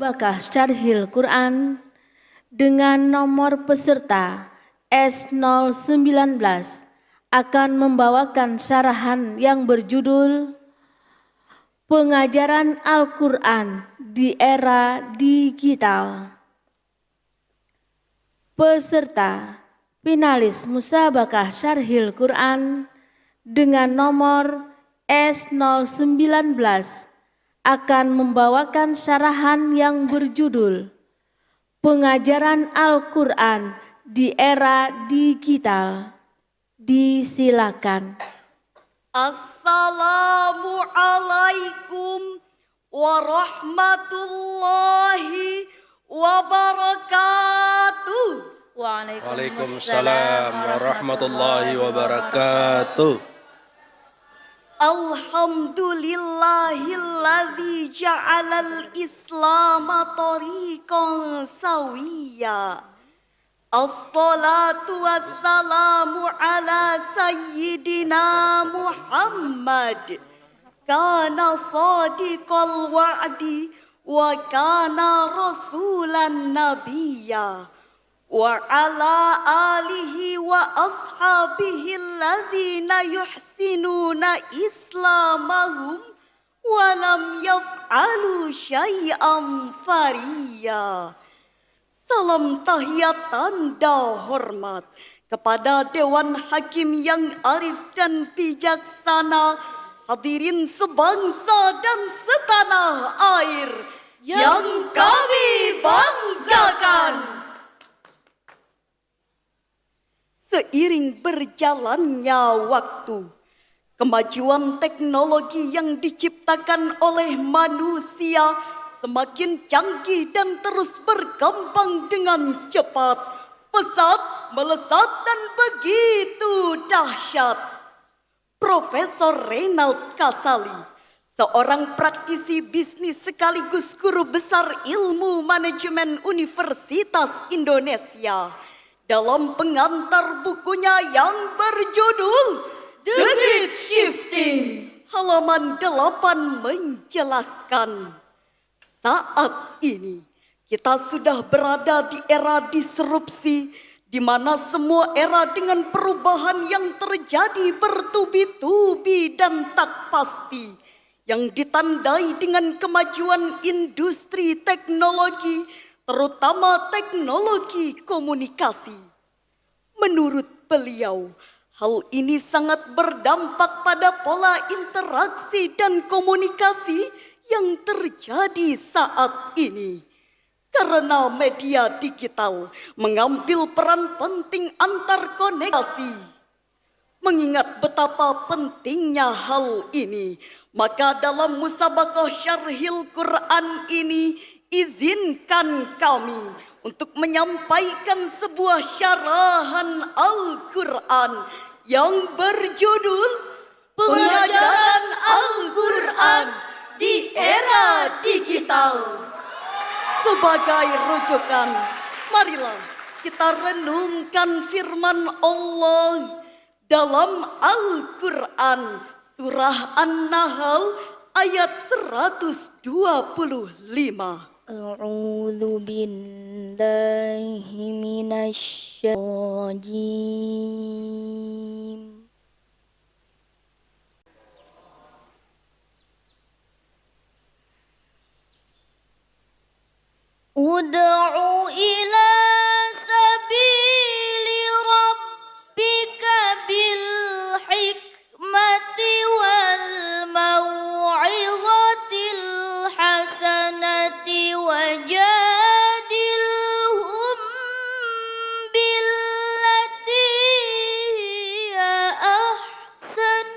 Bakah Syarhil Quran dengan nomor peserta S019 akan membawakan syarahan yang berjudul Pengajaran Al-Quran di Era Digital. Peserta finalis Musabakah Syarhil Quran dengan nomor S019 akan membawakan syarahan yang berjudul Pengajaran Al-Quran di Era Digital. Disilakan. Assalamualaikum warahmatullahi wabarakatuh. Waalaikumsalam warahmatullahi wabarakatuh. Alhamdulillahilladzi ja'alal islama tariqan sawiyya. Assalatu wassalamu ala sayyidina Muhammad. Kana sadiqal wa'di wa kana rasulan nabiyya. Wa ala alihi wa ashabihi alladhina yuhsinuna islamahum wa lam yaf'alu syai'an fariya. Salam tahiyat tanda hormat kepada Dewan Hakim yang arif dan bijaksana, hadirin sebangsa dan setanah air yang kami banggakan. Seiring berjalannya waktu, kemajuan teknologi yang diciptakan oleh manusia semakin canggih dan terus berkembang dengan cepat, pesat, melesat dan begitu dahsyat. Profesor Reynald Kasali, seorang praktisi bisnis sekaligus guru besar ilmu manajemen Universitas Indonesia, dalam pengantar bukunya yang berjudul The Great Shifting, halaman 8 menjelaskan, saat ini kita sudah berada di era disrupsi, di mana semua era dengan perubahan yang terjadi bertubi-tubi dan tak pasti, yang ditandai dengan kemajuan industri teknologi, terutama teknologi komunikasi. Menurut beliau, hal ini sangat berdampak pada pola interaksi dan komunikasi yang terjadi saat ini. Karena media digital mengambil peran penting antar koneksi. Mengingat betapa pentingnya hal ini, maka dalam Musabakah Syarhil Quran ini, izinkan kami untuk menyampaikan sebuah syarahan Al-Quran yang berjudul Pengajaran Al-Quran di Era Digital. Sebagai rujukan, marilah kita renungkan firman Allah dalam Al-Quran surah An-Nahl ayat 125. A'udzu billahi minasy syaithanir. Ud'u ila sabili rabbika bil hikmati wal mau'izatil hasanati wajadilhum billati hiya ahsan.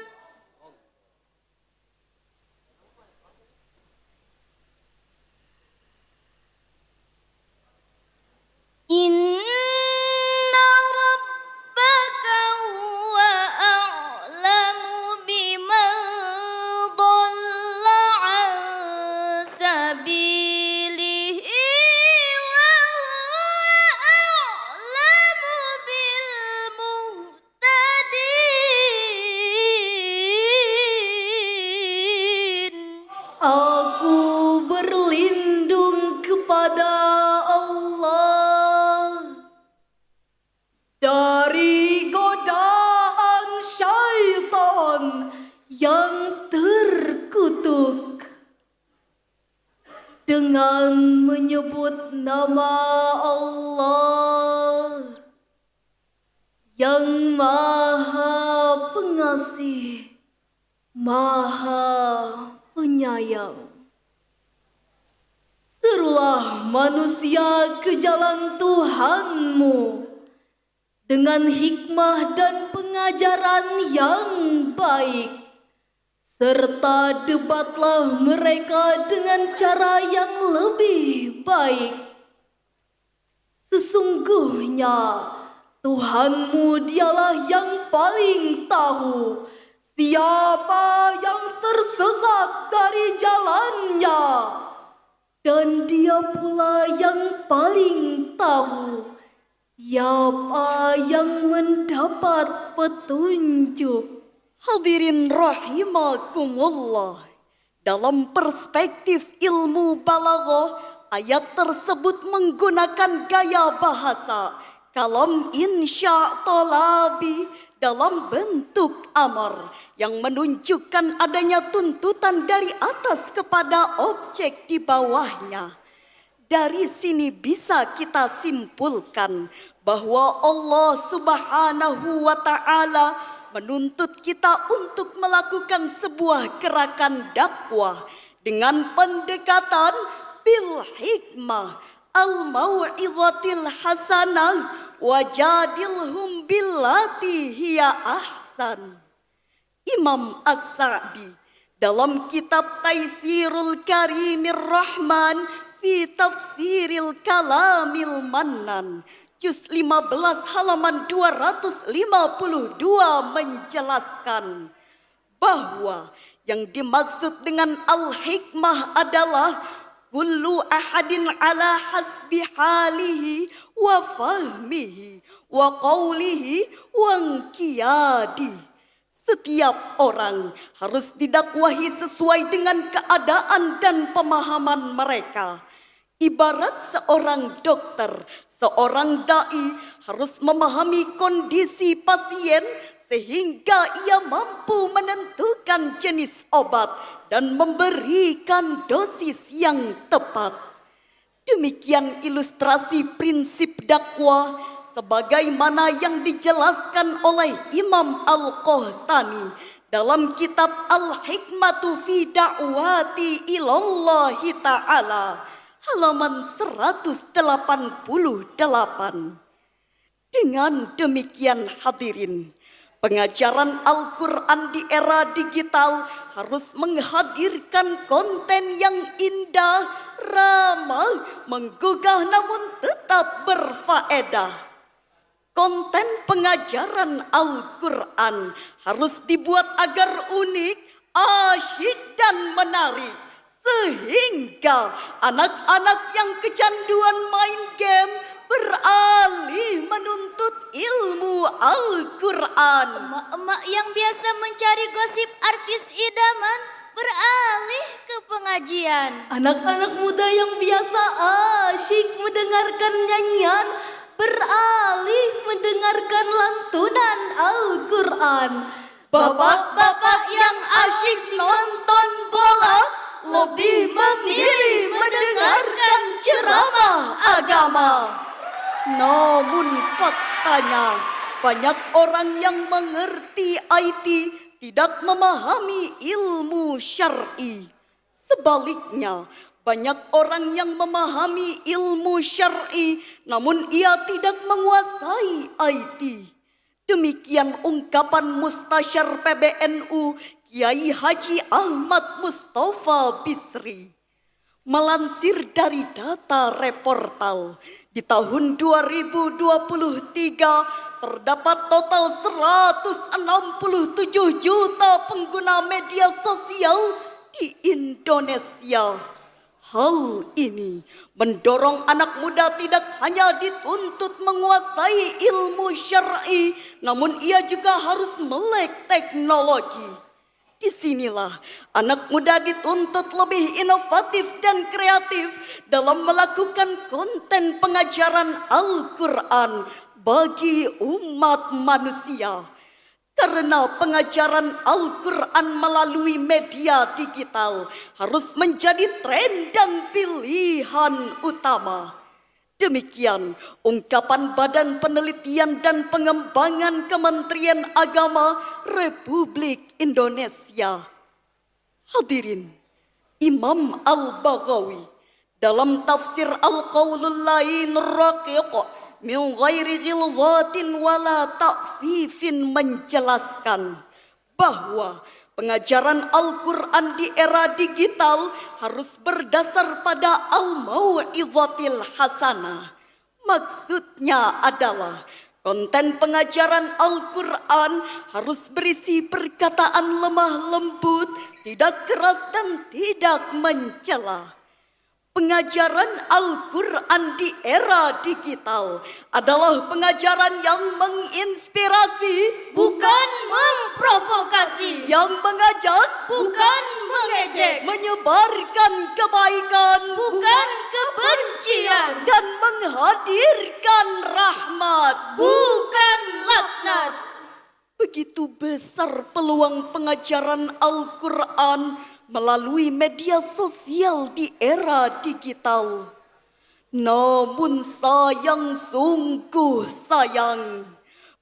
dengan menyebut nama Allah yang Maha Pengasih, Maha Penyayang. Serulah manusia ke jalan Tuhanmu dengan hikmah dan pengajaran yang baik, serta debatlah mereka dengan cara yang lebih baik. Sesungguhnya Tuhanmu dialah yang paling tahu siapa yang tersesat dari jalannya, dan Dia pula yang paling tahu siapa yang mendapat petunjuk. Hadirin rahimakumullah, dalam perspektif ilmu balaghah, ayat tersebut menggunakan gaya bahasa kalam insya talabi dalam bentuk amar yang menunjukkan adanya tuntutan dari atas kepada objek di bawahnya. Dari sini bisa kita simpulkan bahwa Allah Subhanahu wa Ta'ala menuntut kita untuk melakukan sebuah gerakan dakwah dengan pendekatan bil hikmah al mau'izatil hasanah wajadilhum billati hiya ahsan. Imam As-Sa'di dalam kitab Taisirul Karimir Rahman fi Tafsiril Kalamil Mannan juz 15 halaman 252 menjelaskan bahwa yang dimaksud dengan al-hikmah adalah kullu ahadin ala hasbi halihi wa fahmihi wa qawlihi wa inqiyadi. Setiap orang harus didakwahi sesuai dengan keadaan dan pemahaman mereka. Ibarat seorang dokter, seorang dai harus memahami kondisi pasien sehingga ia mampu menentukan jenis obat dan memberikan dosis yang tepat. Demikian ilustrasi prinsip dakwah sebagaimana yang dijelaskan oleh Imam Al-Qahtani dalam kitab Al-Hikmatu fi Da'wati Ilallahi Ta'ala halaman 188. Dengan demikian hadirin, pengajaran Al-Quran di era digital harus menghadirkan konten yang indah, ramah, menggugah namun tetap berfaedah. Konten pengajaran Al-Quran harus dibuat agar unik, asyik dan menarik, sehingga anak-anak yang kecanduan main game beralih menuntut ilmu Al-Quran. Emak-emak yang biasa mencari gosip artis idaman beralih ke pengajian. Anak-anak muda yang biasa asyik mendengarkan nyanyian beralih mendengarkan lantunan Al-Quran. Bapak-bapak yang asyik nonton bola lebih memilih mendengarkan ceramah agama. Namun faktanya banyak orang yang mengerti IT tidak memahami ilmu syar'i. Sebaliknya, banyak orang yang memahami ilmu syar'i namun ia tidak menguasai IT. Demikian ungkapan Mustasyar PBNU Kiai Haji Ahmad Mustafa Bisri. Melansir dari data Reportal, di tahun 2023 terdapat total 167 juta pengguna media sosial di Indonesia. Hal ini mendorong anak muda tidak hanya dituntut menguasai ilmu syar'i, namun ia juga harus melek teknologi. Disinilah anak muda dituntut lebih inovatif dan kreatif dalam melakukan konten pengajaran Al-Quran bagi umat manusia. Karena pengajaran Al-Quran melalui media digital harus menjadi tren dan pilihan utama. Demikian ungkapan Badan Penelitian dan Pengembangan Kementerian Agama Republik Indonesia. Hadirin, Imam Al-Baghawi dalam tafsir Al-Qaulul Lain Raqiq min ghairi ghilwatin wala ta'fifin menjelaskan bahwa pengajaran Al-Quran di era digital harus berdasar pada al-mau'izatil hasanah. Maksudnya adalah konten pengajaran Al-Quran harus berisi perkataan lemah lembut, tidak keras dan tidak mencela. Pengajaran Al-Quran di era digital adalah pengajaran yang menginspirasi, Bukan memprovokasi, yang mengajak, bukan mengejek, menyebarkan kebaikan, bukan kebencian, dan menghadirkan rahmat. bukan laknat. Begitu besar peluang pengajaran Al-Quran melalui media sosial di era digital. Namun sayang, sungguh sayang,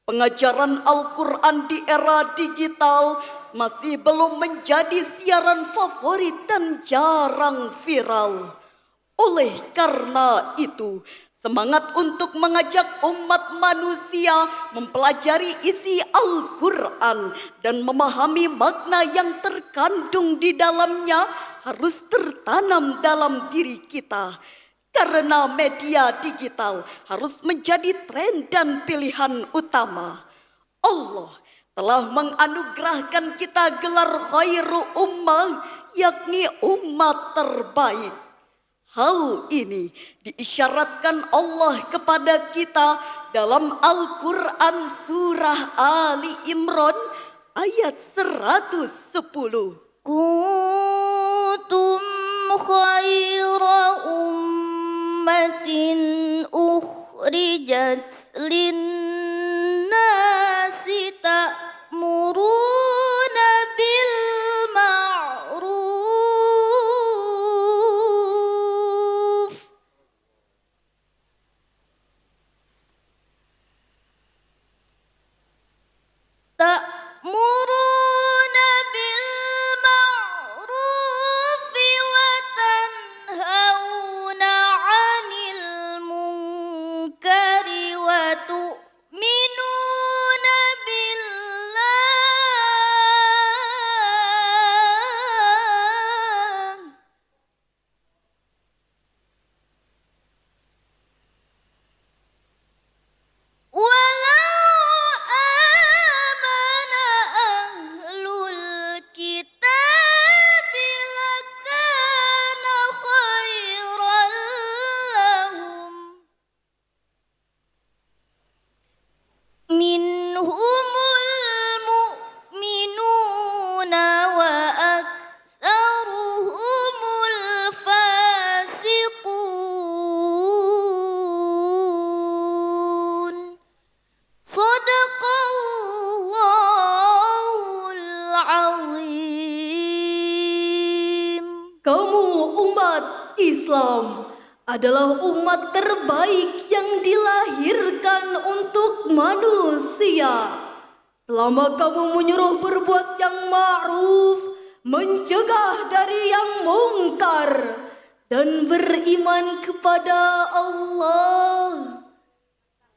pengajaran Al-Quran di era digital masih belum menjadi siaran favorit dan jarang viral. Oleh karena itu, semangat untuk mengajak umat manusia mempelajari isi Al-Quran dan memahami makna yang terkandung di dalamnya harus tertanam dalam diri kita. Karena media digital harus menjadi tren dan pilihan utama. Allah telah menganugerahkan kita gelar khairu ummah, yakni umat terbaik. Hal ini diisyaratkan Allah kepada kita dalam Al-Quran surah Ali Imran ayat 110. Kuntum khaira ummatin ukhrijat linnasi ta'muruna bil ma'ruf ta'muruna bil ma'ruf wa tanhauna 'anil munkari wa tu'minuna billah. Walau amana ahlul kitabi lakana khairan lahum minhumul mu'minuna wa aktsaruhumul fasiqun. Sadaqallahul azim. Kamu umat Islam adalah umat terbaik yang dilahirkan untuk manusia. Selama kamu menyuruh berbuat yang ma'ruf, mencegah dari yang mungkar, dan beriman kepada Allah.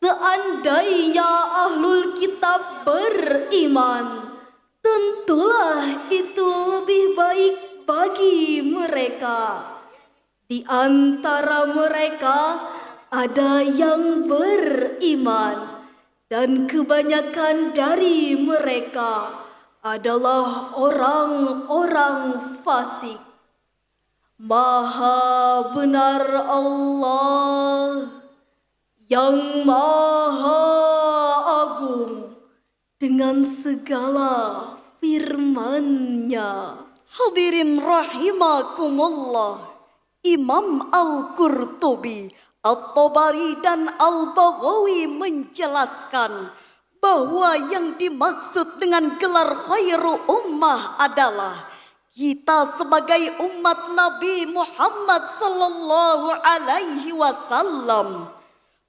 Seandainya ahlul kitab beriman, tentulah itu lebih baik bagi mereka. Di antara mereka ada yang beriman, dan kebanyakan dari mereka adalah orang-orang fasik. Maha benar Allah yang maha agung dengan segala firman-Nya. Hadirin rahimakumullah, Imam Al-Qurtubi, At-Tabari dan Al-Baghawi menjelaskan bahwa yang dimaksud dengan gelar khairu ummah adalah kita sebagai umat Nabi Muhammad sallallahu alaihi wasallam.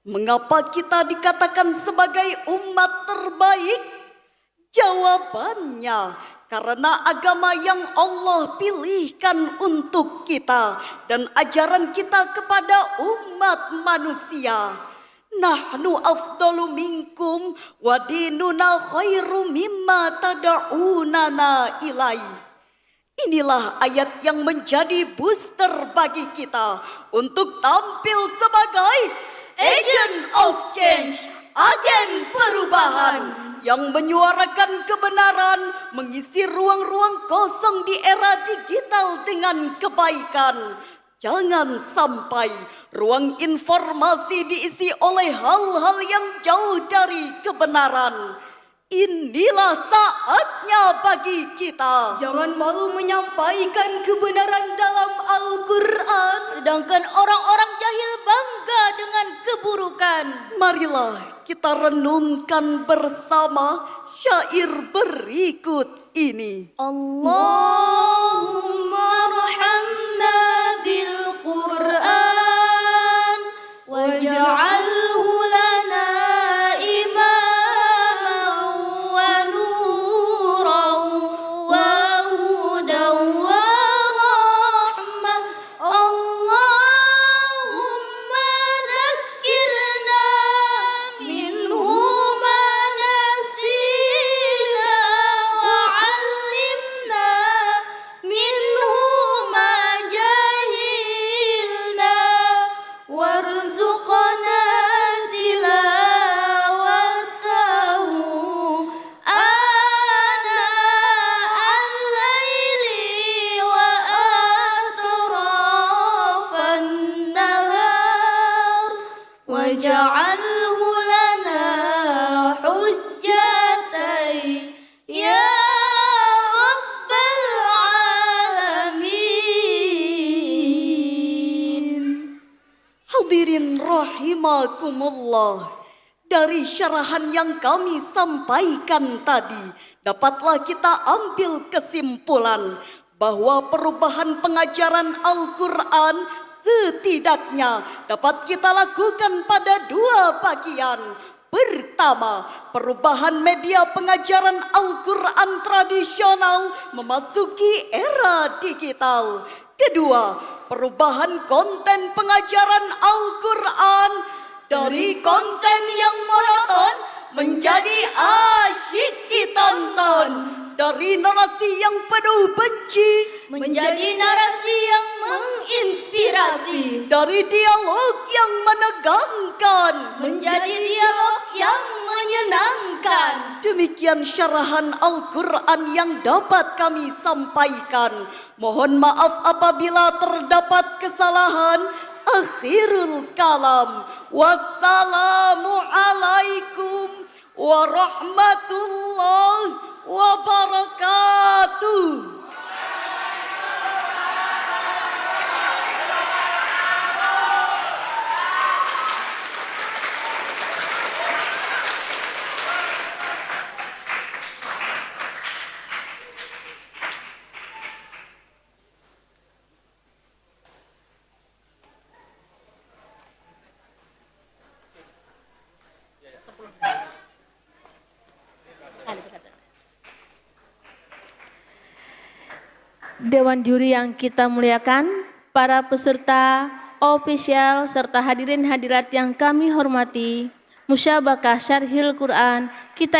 Mengapa kita dikatakan sebagai umat terbaik? Jawabannya, karena agama yang Allah pilihkan untuk kita dan ajaran kita kepada umat manusia. Nahnu afdalu minkum wa dinuna khairu mimma tad'unana ilaih. Inilah ayat yang menjadi booster bagi kita untuk tampil sebagai agent of change, agen perubahan yang menyuarakan kebenaran, mengisi ruang-ruang kosong di era digital dengan kebaikan. Jangan sampai ruang informasi diisi oleh hal-hal yang jauh dari kebenaran. Inilah saatnya bagi kita. Jangan malu menyampaikan kebenaran dalam Al-Quran. Sedangkan orang-orang jahil bangga dengan keburukan. Marilah kita renungkan bersama syair berikut ini. Allahumma arhamna bil Qur'an waj'alhu lana imaman wa nuran wa hudan wa rahmah. Allahumma dhakkirna minhu ma nasina wa 'allimna minhu ma jahilna warzuqna tilawatahu ana al-laili wa atrafan nahar waj'alhu lana hujjatai ya rabbal alamin. Hadirin rahimakumullah, dari syarahan yang kami sampaikan tadi, dapatlah kita ambil kesimpulan bahwa perubahan pengajaran Al-Quran setidaknya dapat kita lakukan pada dua bagian. Pertama, perubahan media pengajaran Al-Quran tradisional memasuki era digital. Kedua, perubahan konten pengajaran Al-Quran dari konten yang monoton menjadi asyik ditonton, dari narasi yang penuh benci Menjadi narasi yang menginspirasi, dari dialog yang menegangkan menjadi dialog yang menyenangkan. Demikian syarahan Al-Quran yang dapat kami sampaikan. Mohon maaf apabila terdapat kesalahan. Akhirul kalam. Wassalamualaikum warahmatullahi wabarakatuh. Dewan juri yang kita muliakan, para peserta ofisial serta hadirin hadirat yang kami hormati, Musyabakah Syarhil Quran kita